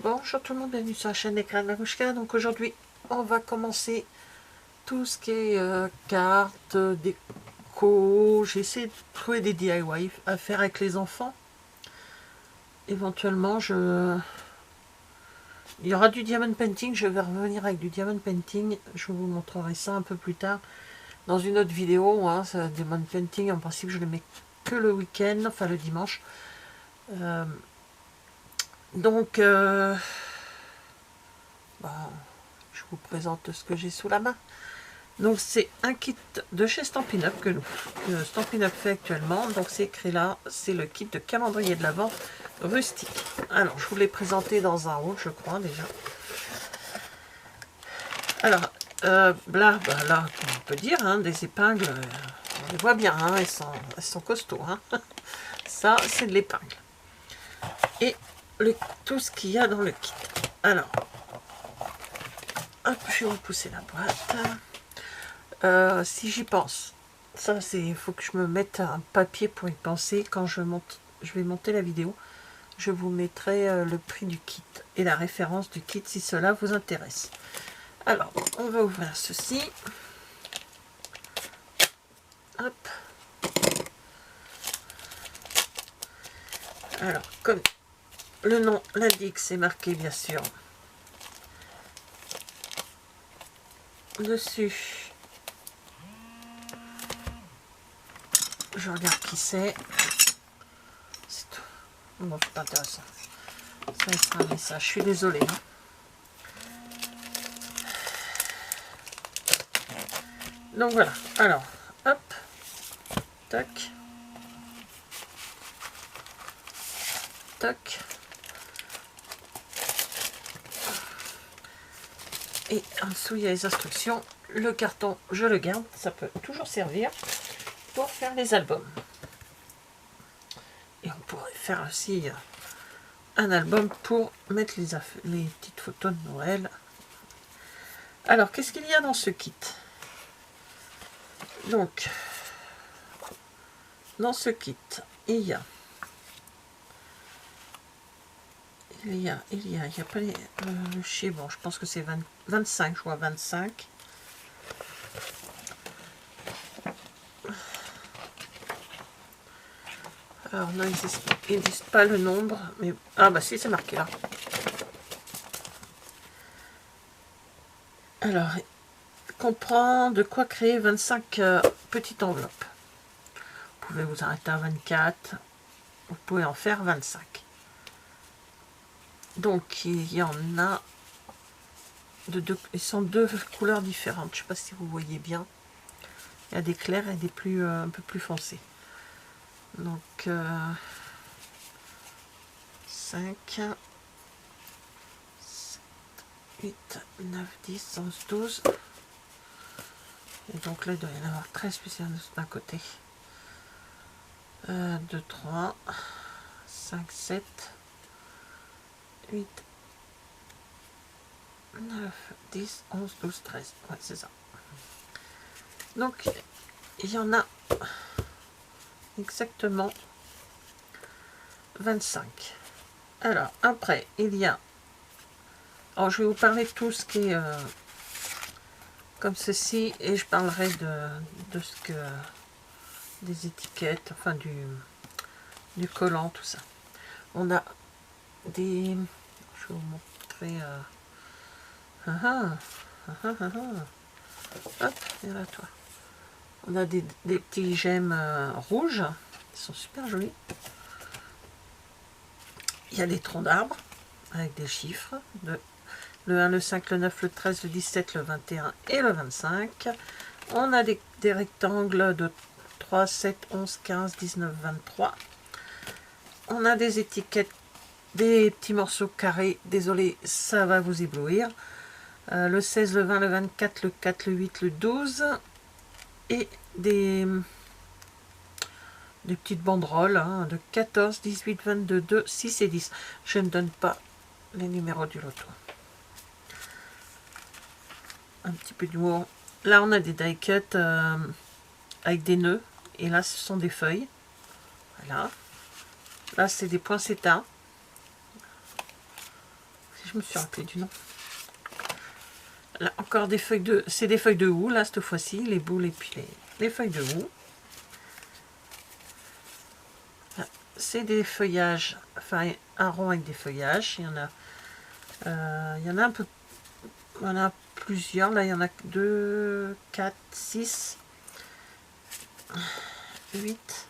Bonjour tout le monde, bienvenue sur la chaîne Écran de Marouchka. Donc aujourd'hui, on va commencer tout ce qui est cartes, déco. J'ai essayé de trouver des DIY à faire avec les enfants. Éventuellement, il y aura du diamond painting. Je vais revenir avec du diamond painting. Je vous montrerai ça un peu plus tard dans une autre vidéo. Ça, diamond painting, en principe, je le mets que le week-end, enfin le dimanche. Donc, je vous présente ce que j'ai sous la main. Donc c'est un kit de chez Stampin' Up que Stampin' Up fait actuellement. Donc c'est écrit là, c'est le kit de calendrier de l'Avent rustique. Alors je vous l'ai présenté dans un haul, je crois déjà. Alors là, comme on peut dire, des épingles, on les voit bien, elles sont costauds. Ça c'est de l'épingle. Et tout ce qu'il y a dans le kit. Alors, hop, je vais repousser la boîte. Si j'y pense, ça c'est, il faut que je me mette un papier pour y penser. Quand je vais monter la vidéo, je vous mettrai le prix du kit et la référence du kit si cela vous intéresse. Alors, on va ouvrir ceci. Hop. Alors, comme le nom l'indique, c'est marqué bien sûr dessus. Je regarde qui c'est. C'est tout. Bon, c'est pas intéressant. Ça sera un message. Je suis désolée. Donc voilà. Alors, hop. Tac. Tac. Et en dessous, il y a les instructions. Le carton, je le garde. Ça peut toujours servir pour faire les albums. Et on pourrait faire aussi un album pour mettre les petites photos de Noël. Alors, qu'est-ce qu'il y a dans ce kit? Donc, dans ce kit, il y a pas le chier, bon, je pense que c'est 25, je vois 25. Alors, non, ils ne disent pas le nombre, mais... Ah, bah si, c'est marqué là. Alors, il comprend de quoi créer 25 petites enveloppes. Vous pouvez vous arrêter à 24, vous pouvez en faire 25. Donc, il y en a ils sont deux couleurs différentes. Je ne sais pas si vous voyez bien. Il y a des clairs et des un peu plus foncés. Donc, 5, 7, 8, 9, 10, 11, 12. Et donc là, il doit y en avoir 13 spéciales d'un côté. 2, 3, 5, 7, 8, 9, 10, 11, 12, 13. Ouais, c'est ça. Donc, il y en a exactement 25. Alors, après, il y a... Alors, je vais vous parler de tout ce qui est comme ceci, et je parlerai de ce que... des étiquettes, enfin du collant, tout ça. On a des... Je vais vous montrer... Hop, et là, toi. On a des petits gemmes rouges, ils sont super jolis. Il y a des troncs d'arbres avec des chiffres, le 1, le 5, le 9, le 13, le 17, le 21 et le 25. On a des rectangles de 3, 7, 11, 15, 19, 23. On a des étiquettes, des petits morceaux carrés, désolé, ça va vous éblouir. Le 16, le 20, le 24, le 4, le 8, le 12. Et des petites banderoles de 14, 18, 22, 2, 6 et 10. Je ne donne pas les numéros du loto. Un petit peu d'humour. Là, on a des die cuts avec des nœuds. Et là, ce sont des feuilles. Voilà. Là, c'est des poinsettias. je me suis rappelé du nom. Là, encore des feuilles de... C'est des feuilles de houx, là, cette fois-ci. Les boules et puis les feuilles de houx. C'est des feuillages, enfin, un rond avec des feuillages. Il y en a un peu... Il y en a plusieurs. Là, il y en a 2, 4, 6, 8...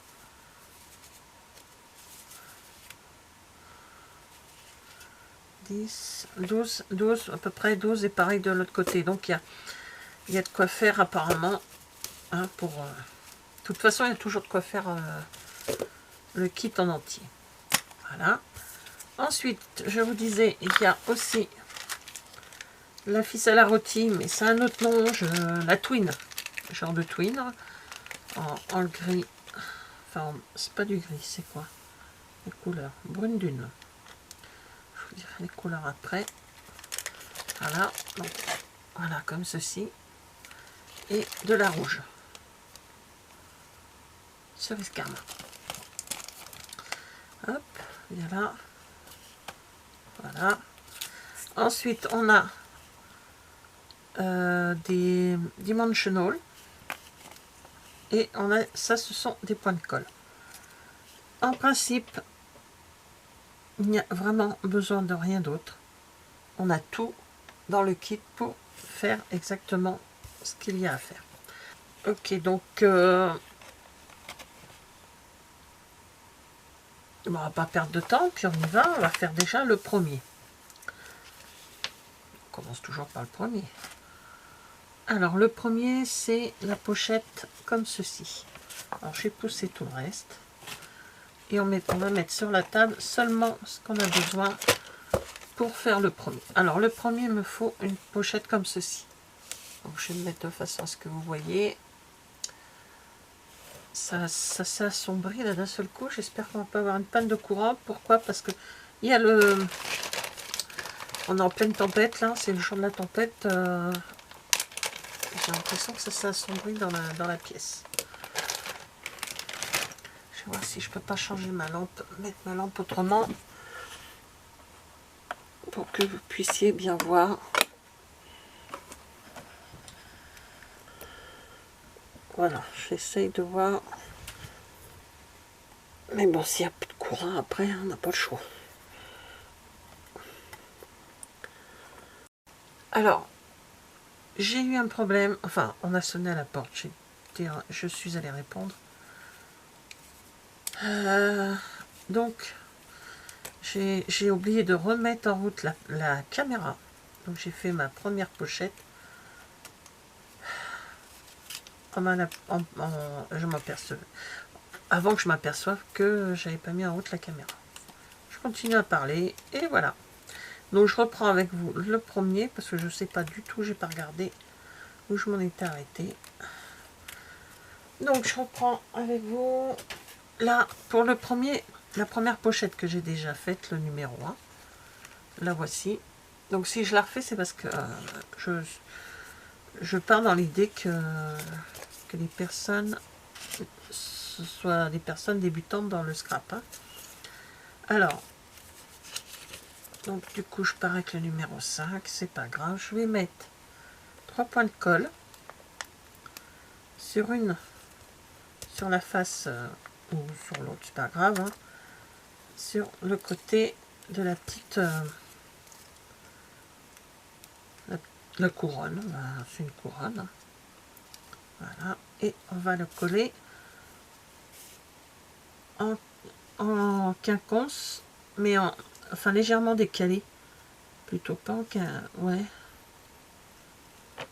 10, 12, à peu près 12 et pareil de l'autre côté. Donc il y a de quoi faire apparemment. Hein, pour, de toute façon, il y a toujours de quoi faire le kit en entier. Voilà. Ensuite, je vous disais, il y a aussi la ficelle à rôti, mais c'est un autre nom, la twin. Genre de twin. En gris. Enfin, c'est pas du gris, c'est quoi? Les couleurs. Brune dune. Je vous dirai les couleurs après. Voilà, donc voilà comme ceci. Et de la rouge. Cerise carmin. Hop, il y a là. Voilà. Ensuite, on a des dimensional. Et on a, ça, ce sont des points de colle. En principe, il n'y a vraiment besoin de rien d'autre. On a tout dans le kit pour faire exactement ce qu'il y a à faire. Ok, donc on va pas perdre de temps, puis on y va. On va faire déjà le premier. On commence toujours par le premier. Alors le premier, c'est la pochette comme ceci. Alors j'ai poussé tout le reste. Et on va mettre sur la table seulement ce qu'on a besoin pour faire le premier. Alors le premier, il me faut une pochette comme ceci. Donc je vais me mettre de façon à ce que vous voyez. Ça s'est assombri là d'un seul coup. J'espère qu'on va pas avoir une panne de courant. Pourquoi? Parce que il y a le... On est en pleine tempête là, c'est le jour de la tempête. J'ai l'impression que ça s'est assombri dans la pièce. Je vais voir si je peux pas changer ma lampe, mettre ma lampe autrement. Pour que vous puissiez bien voir. Voilà, j'essaye de voir. Mais bon, s'il n'y a plus de courant après, on n'a pas le choix. Alors, j'ai eu un problème. Enfin, on a sonné à la porte. Je suis allée répondre. Donc, j'ai oublié de remettre en route la caméra. Donc, j'ai fait ma première pochette. Je m'apercevais. Avant que je m'aperçoive que j'avais pas mis en route la caméra. Je continue à parler et voilà. Donc je reprends avec vous le premier parce que je ne sais pas du tout, j'ai pas regardé où je m'en étais arrêtée. Donc je reprends avec vous là pour le premier, la première pochette que j'ai déjà faite, le numéro 1. La voici. Donc si je la refais, c'est parce que je pars dans l'idée que les personnes ce soient des personnes débutantes dans le scrap. Hein. Alors, donc du coup je pars avec le numéro 5, c'est pas grave, je vais mettre 3 points de colle sur la face ou sur l'autre, c'est pas grave, hein, sur le côté de la petite la couronne, c'est une couronne, voilà, et on va le coller en quinconce, mais enfin légèrement décalé, plutôt pas en ouais,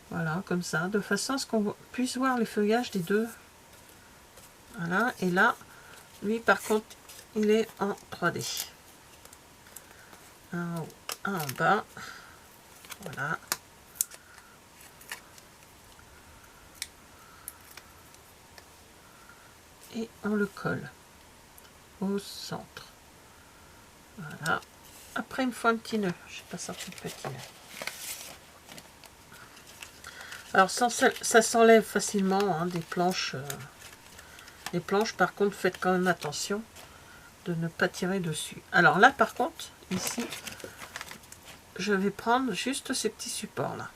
voilà, comme ça, de façon à ce qu'on puisse voir les feuillages des deux. Voilà, et là, lui par contre, il est en 3D. Un en haut, un en bas. Voilà. Et on le colle au centre. Voilà. Après, il me faut un petit nœud. Je n'ai pas sorti de petit nœud. Alors, ça s'enlève facilement hein, des planches. Les planches, par contre, faites quand même attention de ne pas tirer dessus. Alors là, par contre, ici, je vais prendre juste ces petits supports là.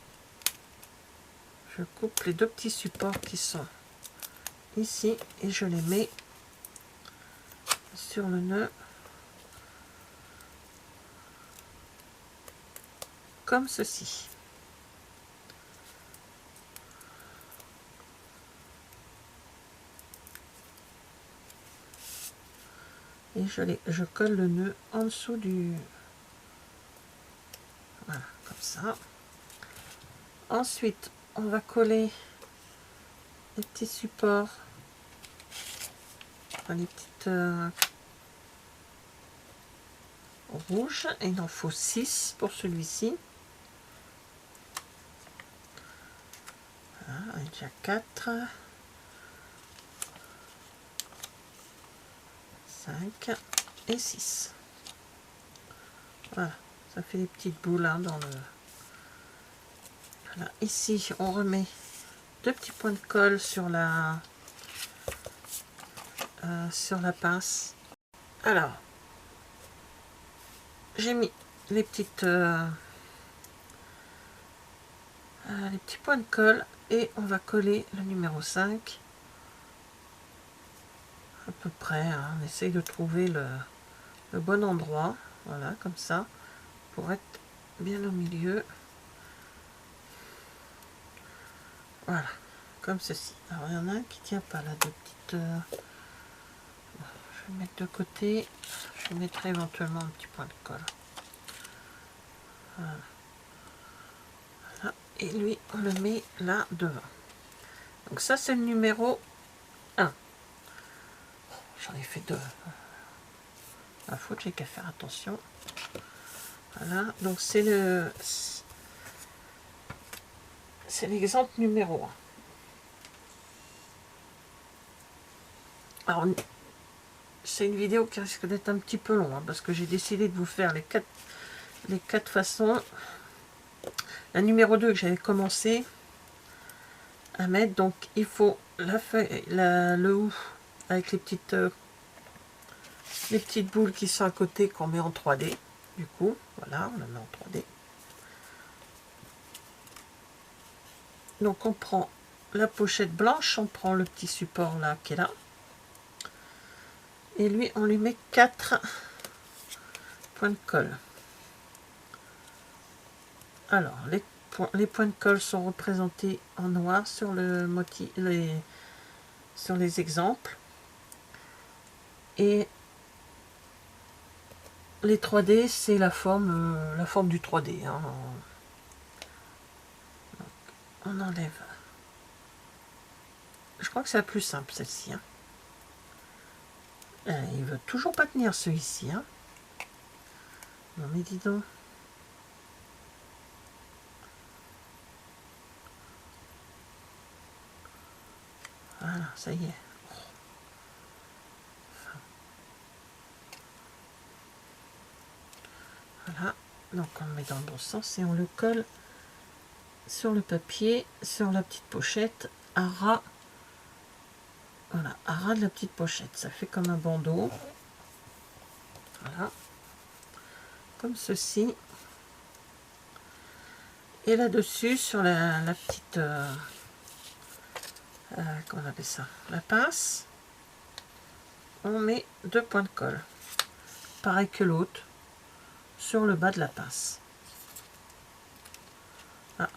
Je coupe les deux petits supports qui sont ici et je les mets sur le nœud comme ceci. Et je colle le nœud en dessous du... Voilà, comme ça. Ensuite, on va coller les petits supports, enfin, les petites rouges. Et il en faut 6 pour celui-ci. Voilà, il y a déjà 4. 5 et 6. Voilà, ça fait des petites boules hein, dans le... Voilà. Ici, on remet 2 petits points de colle sur la pince. Alors, j'ai mis les petites les petits points de colle et on va coller le numéro 5 à peu près. Hein. On essaye de trouver le bon endroit. Voilà, comme ça, pour être bien au milieu. Voilà, comme ceci. Alors, il y en a un qui tient pas là, deux petites... je vais mettre de côté. Je mettrai éventuellement un petit point de colle. Voilà. Voilà. Et lui, on le met là devant. Donc ça, c'est le numéro 1. J'en ai fait 2. La faute, j'ai qu'à faire attention. Voilà, donc c'est l'exemple numéro 1. Alors, c'est une vidéo qui risque d'être un petit peu longue, hein, parce que j'ai décidé de vous faire les quatre façons. La numéro 2 que j'avais commencé à mettre, donc il faut la feuille, le hou avec les petites boules qui sont à côté qu'on met en 3D. Du coup, voilà, on la met en 3D. Donc on prend la pochette blanche, on prend le petit support là qui est là. Et lui, on lui met 4 points de colle. Alors, les points de colle sont représentés en noir sur le motif, sur les exemples. Et les 3D, c'est la forme du 3D. Hein. On enlève. Je crois que c'est la plus simple, celle-ci. Hein. Il veut toujours pas tenir celui-ci. Hein. Non mais dis donc. Voilà, ça y est. Voilà, donc on le met dans le bon sens et on le colle sur le papier, sur la petite pochette, à ras. Voilà, à ras de la petite pochette. Ça fait comme un bandeau. Voilà. Comme ceci. Et là-dessus, sur la petite... comment on appelle ça? La pince. On met 2 points de colle. Pareil que l'autre. Sur le bas de la pince. Ah.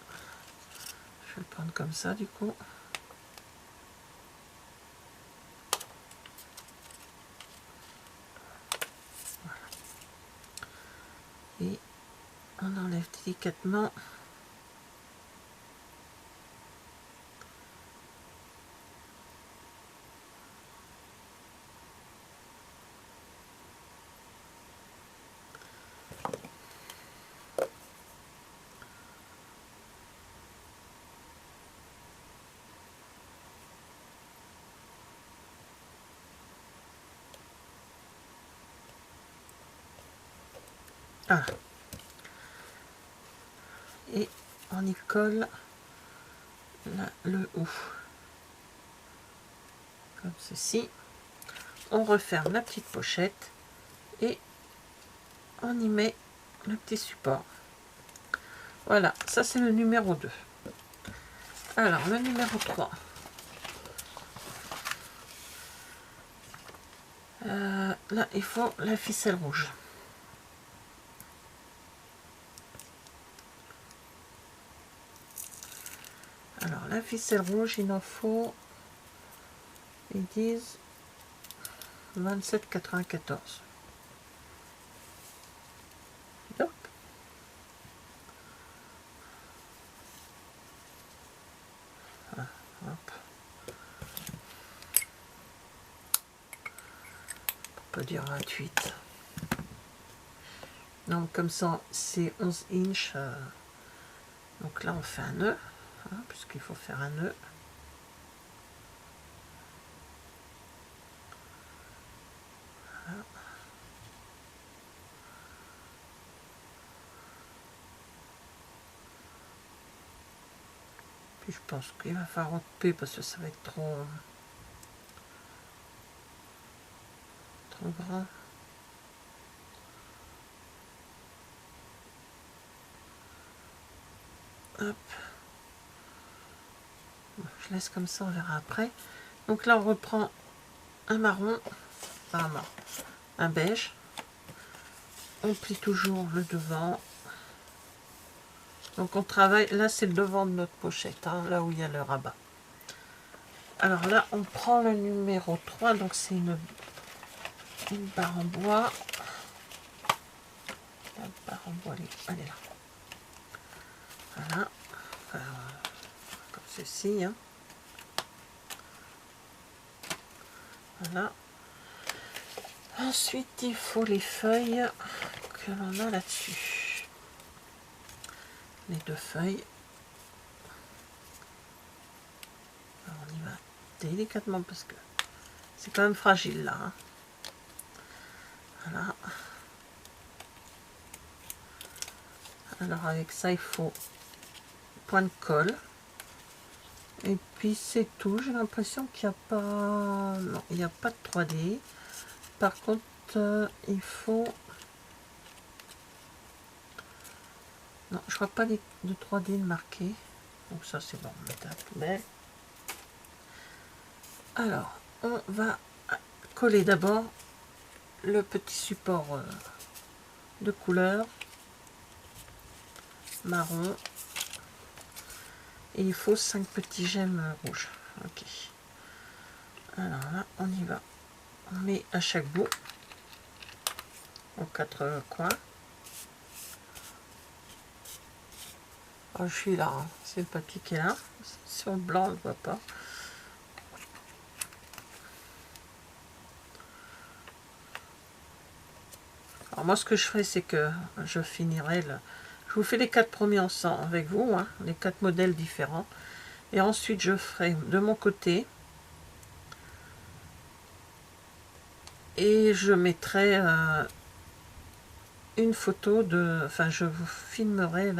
Je vais le prendre comme ça, du coup. Et on enlève délicatement ah. Et on y colle là, le haut. Comme ceci. On referme la petite pochette et on y met le petit support. Voilà, ça c'est le numéro 2. Alors, le numéro 3. Là, il faut la ficelle rouge. Alors, la ficelle rouge, il en faut, ils disent 27,94. Hop. Ah, hop. On peut dire 28. Donc, comme ça, c'est 11 inches. Donc là, on fait un nœud, hein, puisqu'il faut faire un nœud. Voilà. Puis je pense qu'il va falloir couper parce que ça va être trop grand. Hop. Bon, je laisse comme ça, on verra après. Donc là, on reprend un marron, enfin un beige. On plie toujours le devant. Donc on travaille, là c'est le devant de notre pochette, hein, là où il y a le rabat. Alors là, on prend le numéro 3, donc c'est une barre en bois. La barre en bois, elle est là. Voilà. Comme ceci. Hein. Voilà. Ensuite, il faut les feuilles que l'on a là-dessus. Les 2 feuilles. Alors, on y va délicatement parce que c'est quand même fragile là. Hein. Voilà. Alors avec ça, il faut point de colle. Et puis c'est tout. J'ai l'impression qu'il n'y a pas... Non, il n'y a pas de 3D. Par contre, il faut... Non, je crois pas de 3D marqué. Donc ça c'est bon, on met à la poubelle. Alors, on va coller d'abord le petit support de couleur marron. Et il faut 5 petits gemmes rouges. Ok. Alors là, on y va. On met à chaque bout, aux 4 coins. Oh, je suis là, hein. C'est le papier qui est là. Sur le blanc, on ne le voit pas. Alors moi, ce que je ferai, c'est que je finirai le... Je vous fais les 4 premiers ensemble avec vous, hein, les 4 modèles différents. Et ensuite, je ferai de mon côté. Et je mettrai une photo de... Enfin, je vous filmerai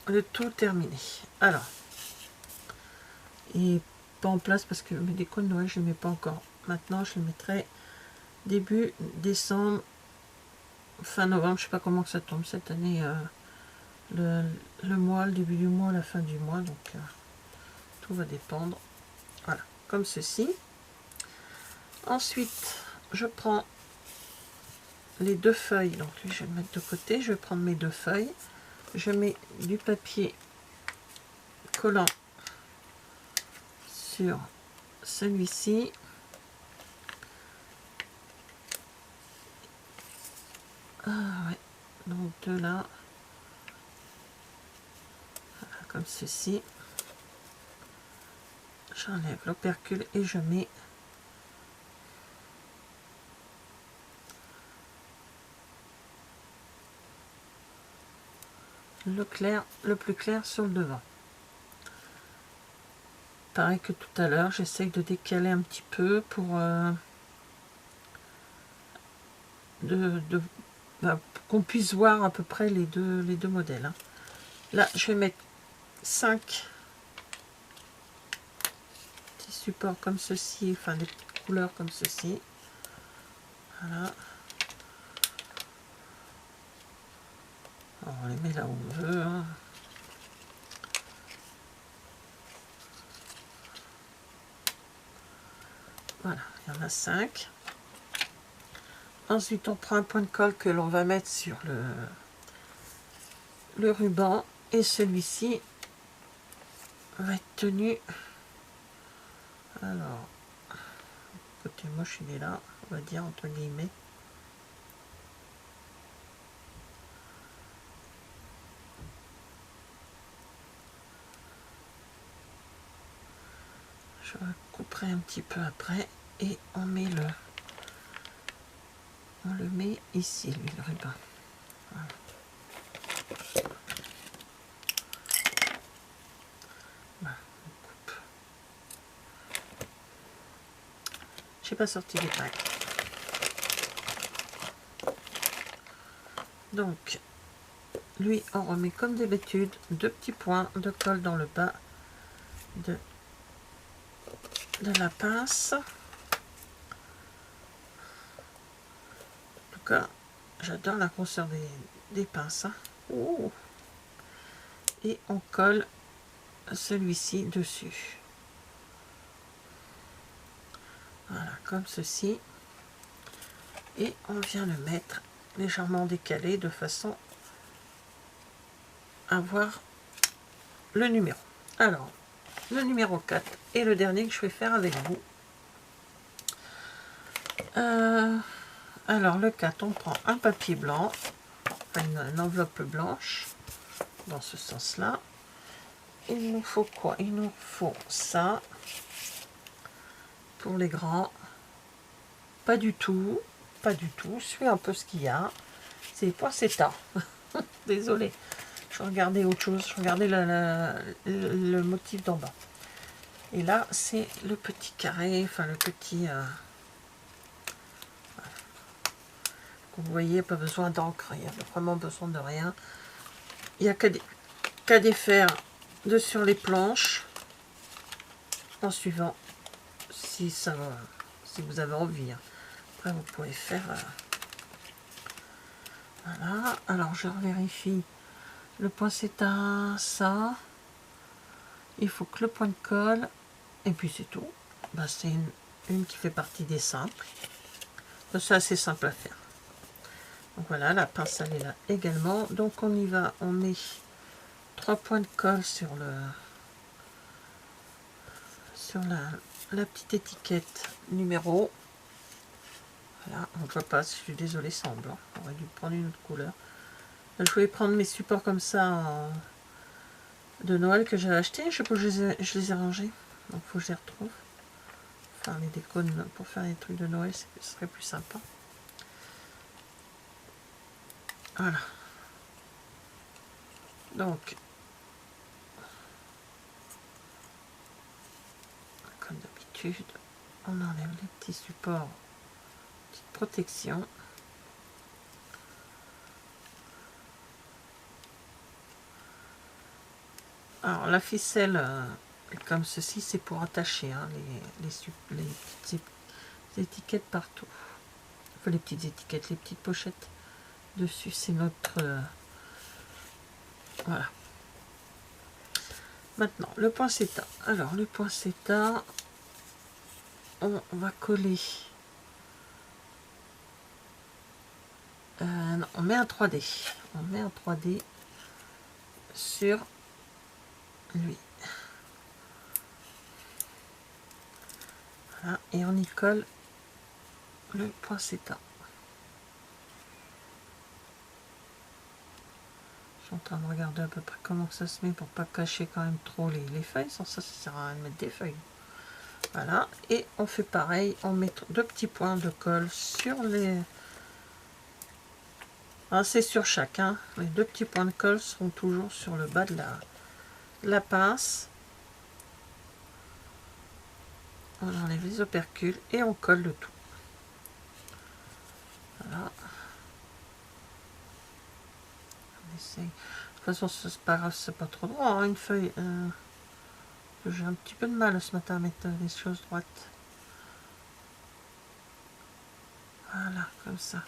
le tout terminé. Alors, et pas en place parce que mes décos de Noël, je ne les mets pas encore. Maintenant, je les mettrai début décembre, fin novembre. Je sais pas comment que ça tombe cette année. Le mois, le début du mois, la fin du mois. Donc, tout va dépendre. Voilà, comme ceci. Ensuite, je prends les 2 feuilles. Donc, lui, je vais le mettre de côté. Je vais prendre mes 2 feuilles. Je mets du papier collant sur celui-ci. Ah ouais, donc de là, voilà, comme ceci. J'enlève l'opercule et je mets le clair, le plus clair sur le devant. Pareil que tout à l'heure, j'essaye de décaler un petit peu pour qu'on puisse voir à peu près les deux modèles. Hein. Là, je vais mettre 5 petits supports comme ceci, enfin des petites couleurs comme ceci. Voilà. Alors, on les met là où on veut. Hein. Voilà, il y en a 5. Ensuite, on prend un point de colle que l'on va mettre sur le ruban. Et celui-ci va être tenu. Alors, côté moche, il est là, on va dire, entre guillemets. Je couperai un petit peu après. Et on met on le met ici, lui, le ruban. Voilà. Voilà, on coupe. J'ai pas sorti les pailles. Donc, lui, on remet comme d'habitude 2 petits points de colle dans le bas de la pince. En tout cas, j'adore la grosseur des pinces. Hein. Oh. Et on colle celui-ci dessus. Voilà, comme ceci. Et on vient le mettre légèrement décalé de façon à voir le numéro. Alors, le numéro 4 est le dernier que je vais faire avec vous. Alors, le 4, on prend un papier blanc, une enveloppe blanche, dans ce sens-là. Il nous faut quoi? Il nous faut ça. Pour les grands, pas du tout, pas du tout. Je suis un peu ce qu'il y a. C'est poinsettia. Désolée. Je regardais autre chose. Je regardais le motif d'en bas. Et là, c'est le petit carré, enfin le petit... voilà. Vous voyez, pas besoin d'encre. Il n'y a vraiment besoin de rien. Il n'y a qu'à défaire de sur les planches en suivant si ça va, si vous avez envie. Après, vous pouvez faire... voilà. Alors, je vérifie. Le poinsettia, ça. Il faut que le point de colle. Et puis, c'est tout. Ben, c'est une qui fait partie des simples. C'est assez simple à faire. Donc, voilà, la pince, elle est là également. Donc, on y va. On met 3 points de colle sur la petite étiquette numéro. Voilà, on ne voit pas, je suis désolée, c'est en blanc. On aurait dû prendre une autre couleur. Je voulais prendre mes supports comme ça de Noël que j'avais acheté. Je sais pas, je les ai rangés. Donc il faut que je les retrouve. Faire les décos pour faire les trucs de Noël, ce serait plus sympa. Voilà. Donc, comme d'habitude, on enlève les petits supports, petite protection. Alors la ficelle, comme ceci, c'est pour attacher hein, les petites étiquettes partout. Enfin les petites étiquettes, les petites pochettes dessus, c'est notre... voilà. Maintenant, le poinsettia. Alors le poinsettia, on va coller... non, on met un 3D. On met un 3D sur lui. Voilà, et on y colle le poinsettia. Je suis en train de regarder à peu près comment ça se met pour pas cacher quand même trop les feuilles. Sans ça, ça sert à rien de mettre des feuilles. Voilà, et on fait pareil, on met 2 petits points de colle sur les... Ah, c'est sur chacun. Les 2 petits points de colle seront toujours sur le bas de la pince. On enlève les opercules et on colle le tout. Voilà. On essaye. De toute façon, c'est pas grave, c'est pas trop droit, hein, une feuille. J'ai un petit peu de mal ce matin à mettre les choses droites. Voilà, comme ça.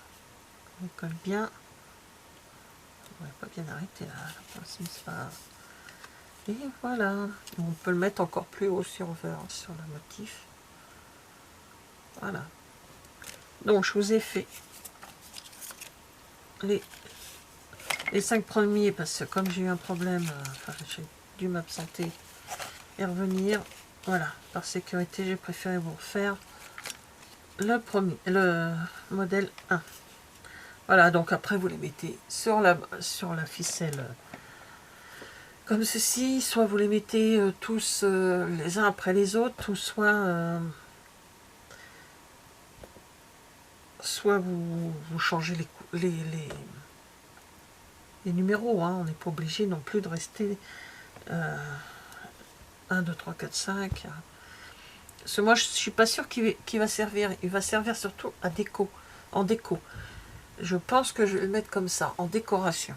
On colle bien. pourrais pas bien arrêter là. La pince, pas... Et voilà. On peut le mettre encore plus haut sur le motif. Voilà. Donc je vous ai fait les 5 premiers parce que comme j'ai eu un problème, enfin j'ai dû m'absenter et revenir. Voilà, par sécurité, j'ai préféré vous refaire le modèle 1. Voilà, donc après vous les mettez sur la ficelle comme ceci, soit vous les mettez tous les uns après les autres, ou soit vous changez les numéros, hein. On n'est pas obligé non plus de rester 1, 2, 3, 4, 5. Parce que moi je suis pas sûre qu'il va servir. Il va servir surtout en déco. Je pense que je vais le mettre comme ça, en décoration.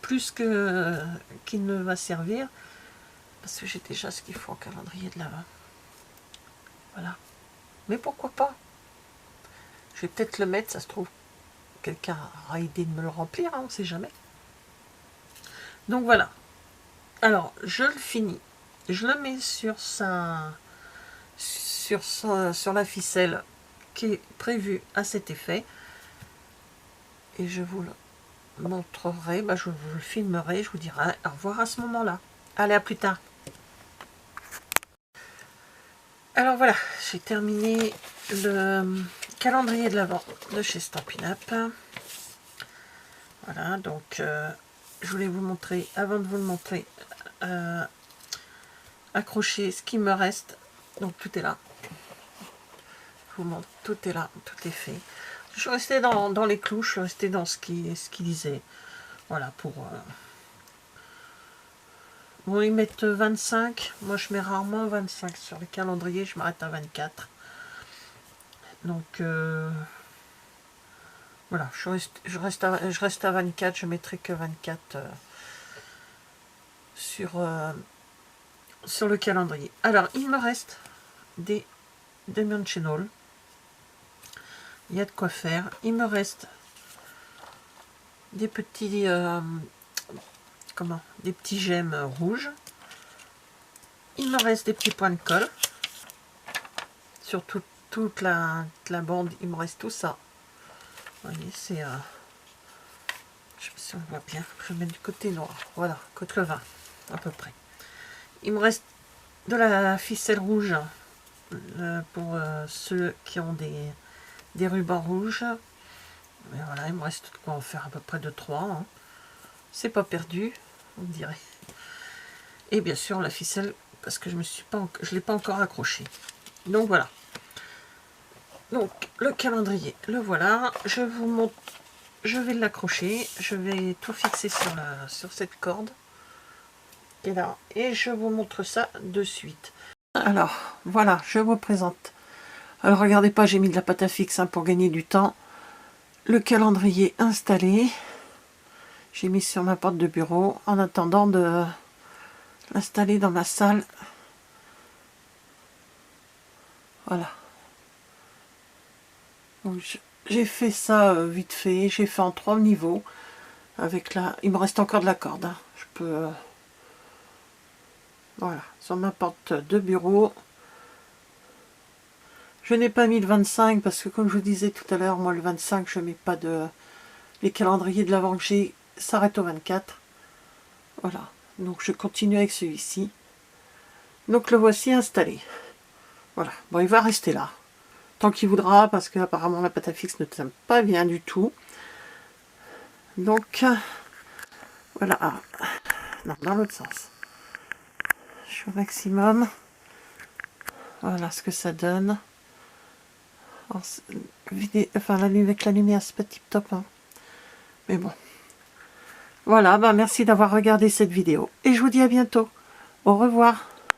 Plus qu'il ne va servir. Parce que j'ai déjà ce qu'il faut en calendrier de l'Avent. Voilà. Mais pourquoi pas? Je vais peut-être le mettre, ça se trouve. Quelqu'un aura idée de me le remplir, hein, on ne sait jamais. Donc voilà. Alors, je le finis. Je le mets sur la ficelle qui est prévue à cet effet. Et je vous le montrerai, je vous le filmerai, je vous dirai au revoir à ce moment-là. Allez, à plus tard. Alors voilà, j'ai terminé le calendrier de l'Avent de chez Stampin' Up. Voilà, donc je voulais vous montrer, avant de vous le montrer, accrocher ce qui me reste. Donc tout est là. Je vous montre, tout est là, tout est fait. Je suis restée dans les clous, je suis restée dans ce qui disait. Voilà, pour... Bon, ils mettent 25. Moi, je mets rarement 25 sur les calendriers. Je m'arrête à 24. Donc, voilà. Je reste à 24. Je mettrai que 24 sur le calendrier. Alors, il me reste des Dimensional. Il y a de quoi faire. Il me reste des petits... des petits gemmes rouges. Il me reste des petits points de colle sur toute la bande. Il me reste tout ça. Vous voyez, c'est je sais pas si on voit bien. Je vais mettre du côté noir. Voilà, côté 20 à peu près. Il me reste de la ficelle rouge pour ceux qui ont des rubans rouges. Mais voilà, il me reste de quoi en faire à peu près de 3. Hein. C'est pas perdu, on dirait. Et bien sûr la ficelle, parce que je l'ai pas encore accroché. Donc voilà. Donc le calendrier, le voilà. Je vous montre, je vais l'accrocher. Je vais tout fixer sur cette corde qui est là. Et je vous montre ça de suite. Alors voilà, je vous présente. Alors regardez pas, j'ai mis de la pâte à fixe pour gagner du temps. Le calendrier installé. J'ai mis sur ma porte de bureau en attendant de l'installer dans ma salle. Voilà. J'ai fait ça vite fait. J'ai fait en 3 niveaux. Avec il me reste encore de la corde. Hein. Je peux... voilà. Sur ma porte de bureau. Je n'ai pas mis le 25 parce que comme je vous disais tout à l'heure, moi le 25, je mets pas de... Les calendriers de l'Avent que j'ai s'arrêtent au 24. Voilà. Donc je continue avec celui-ci. Donc le voici installé. Voilà. Bon, il va rester là. Tant qu'il voudra, parce que apparemment la pâte à fixe ne tient pas bien du tout. Donc, voilà. Ah, non, dans l'autre sens. Je suis au maximum. Voilà ce que ça donne. Alors, avec la lumière, c'est pas tip top. Hein. Mais bon. Voilà, merci d'avoir regardé cette vidéo. Et je vous dis à bientôt. Au revoir.